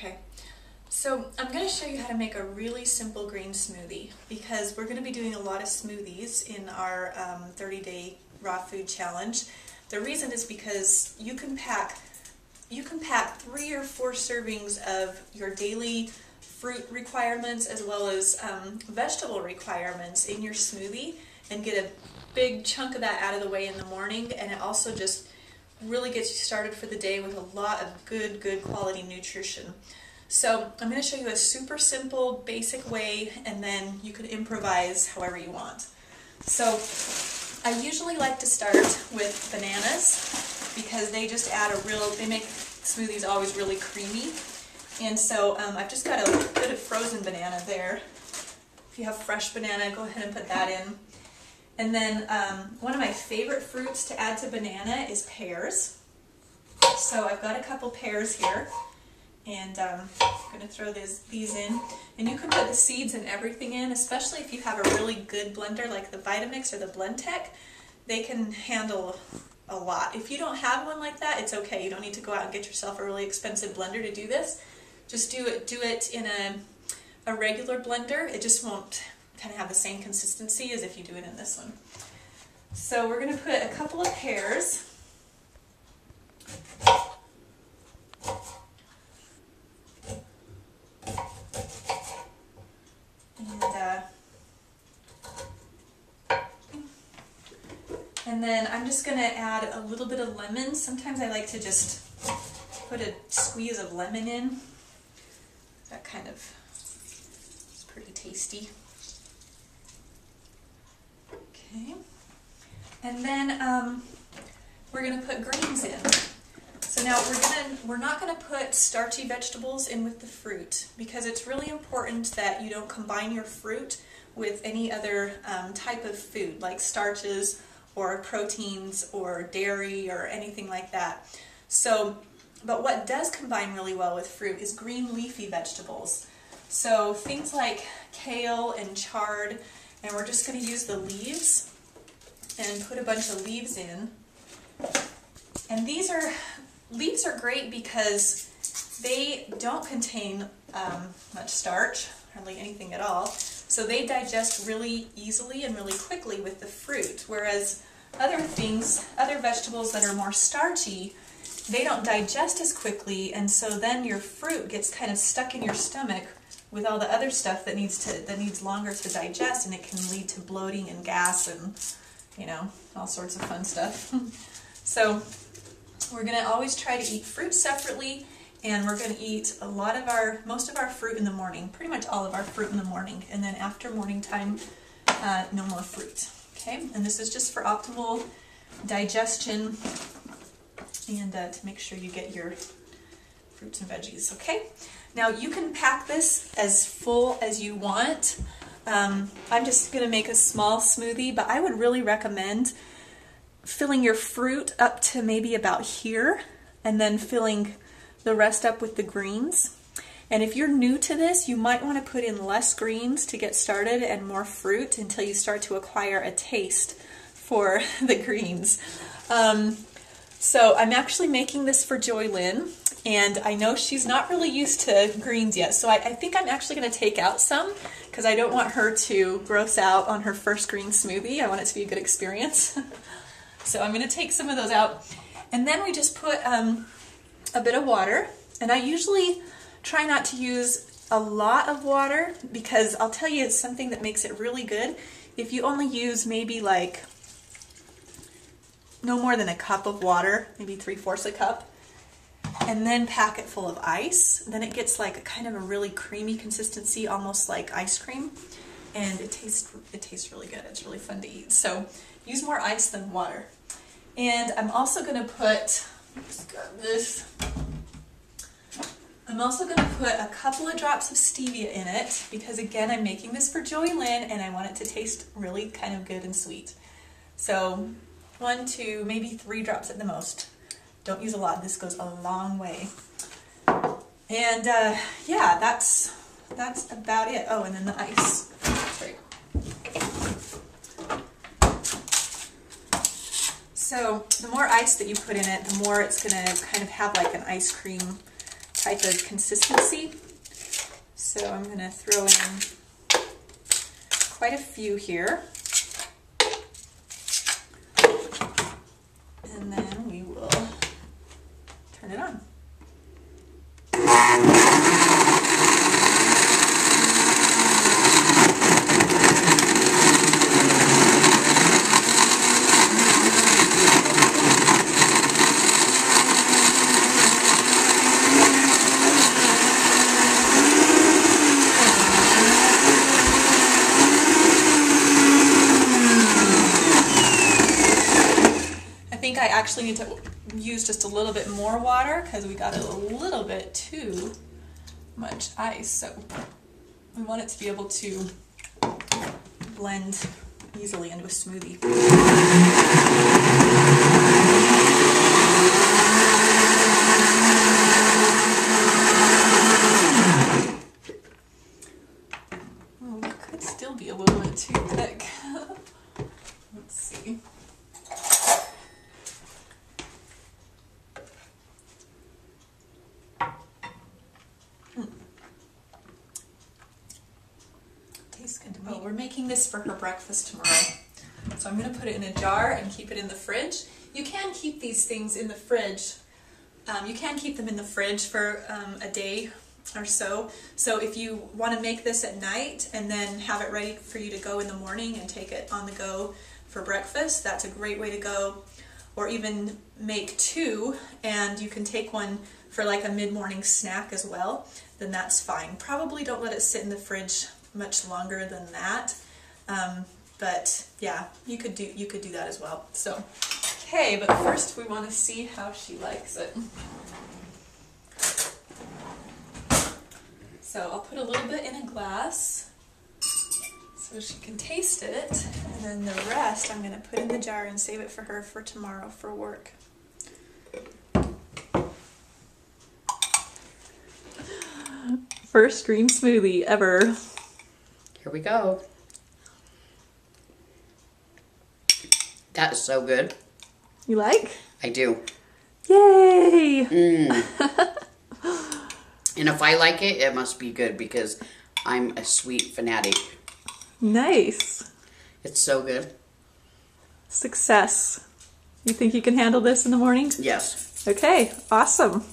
Okay, so I'm going to show you how to make a really simple green smoothie because we're going to be doing a lot of smoothies in our 30-day raw food challenge. The reason is because you can pack 3 or 4 servings of your daily fruit requirements as well as vegetable requirements in your smoothie and get a big chunk of that out of the way in the morning, and it also just really gets you started for the day with a lot of good quality nutrition. So I'm going to show you a super simple, basic way, and then you can improvise however you want. So I usually like to start with bananas because they just add they make smoothies always really creamy. And so I've just got a bit of frozen banana there. If you have fresh banana, go ahead and put that in. And then one of my favorite fruits to add to banana is pears. So I've got a couple pears here, and I'm going to throw these in. And you can put the seeds and everything in, especially if you have a really good blender like the Vitamix or the Blendtec. They can handle a lot. If you don't have one like that, it's okay. You don't need to go out and get yourself a really expensive blender to do this. Just do it in a regular blender. It just won't kind of have the same consistency as if you do it in this one. So we're going to put a couple of pears. And then I'm just going to add a little bit of lemon. Sometimes I like to just put a squeeze of lemon in. That kind of is pretty tasty. Okay. And then we're going to put greens in. So now we're not going to put starchy vegetables in with the fruit because it's really important that you don't combine your fruit with any other type of food like starches or proteins or dairy or anything like that. So, but what does combine really well with fruit is green leafy vegetables. So things like kale and chard, and we're just going to use the leaves and put a bunch of leaves in. And leaves are great because they don't contain much starch, hardly anything at all. So they digest really easily and really quickly with the fruit, whereas other vegetables that are more starchy, they don't digest as quickly, and so then your fruit gets kind of stuck in your stomach with all the other stuff that needs longer to digest, and it can lead to bloating and gas and, you know, all sorts of fun stuff. So we're going to always try to eat fruit separately, and we're going to eat most of our fruit in the morning, pretty much all of our fruit in the morning, and then after morning time, no more fruit. Okay, and this is just for optimal digestion and to make sure you get your fruits and veggies. Okay, now you can pack this as full as you want. I'm just going to make a small smoothie, but I would really recommend filling your fruit up to maybe about here and then filling the rest up with the greens. And if you're new to this, you might want to put in less greens to get started and more fruit until you start to acquire a taste for the greens. So I'm actually making this for Joy Lynn, and I know she's not really used to greens yet, so I think I'm actually going to take out some because I don't want her to gross out on her first green smoothie. I want it to be a good experience. So I'm going to take some of those out, and then we just put a bit of water, and I usually try not to use a lot of water because I'll tell you it's something that makes it really good. If you only use maybe like no more than a cup of water, maybe 3/4 a cup, and then pack it full of ice, then it gets like a kind of a really creamy consistency, almost like ice cream, and it tastes really good. It's really fun to eat. So use more ice than water. And I'm also going to put, I'm also going to put a couple of drops of stevia in it because, again, I'm making this for Joy Lynn and I want it to taste really kind of good and sweet. So 1, 2, maybe 3 drops at the most. Don't use a lot. This goes a long way. And yeah, that's about it. Oh, and then the ice. That's right. So the more ice that you put in it, the more it's going to kind of have like an ice cream type of consistency. So I'm going to throw in quite a few here. And then we will turn it on. I actually need to use just a little bit more water because we got a little bit too much ice, so we want it to be able to blend easily into a smoothie. Oh, it could still be a little bit too thick. Let's see. Oh, we're making this for her breakfast tomorrow. So I'm going to put it in a jar and keep it in the fridge. You can keep these things in the fridge. You can keep them in the fridge for a day or so. So if you want to make this at night and then have it ready for you to go in the morning and take it on the go for breakfast, that's a great way to go. Or even make two and you can take one for like a mid-morning snack as well, then that's fine. Probably don't let it sit in the fridge much longer than that, but yeah, you could do that as well. So, okay, but first we want to see how she likes it. So I'll put a little bit in a glass so she can taste it, and then the rest I'm going to put in the jar and save it for her for tomorrow for work. First green smoothie ever. Here we go. That is so good. You like? I do. Yay! And if I like it, it must be good because I'm a sweet fanatic. Nice. It's so good. Success. You think you can handle this in the morning? Yes. Okay, awesome.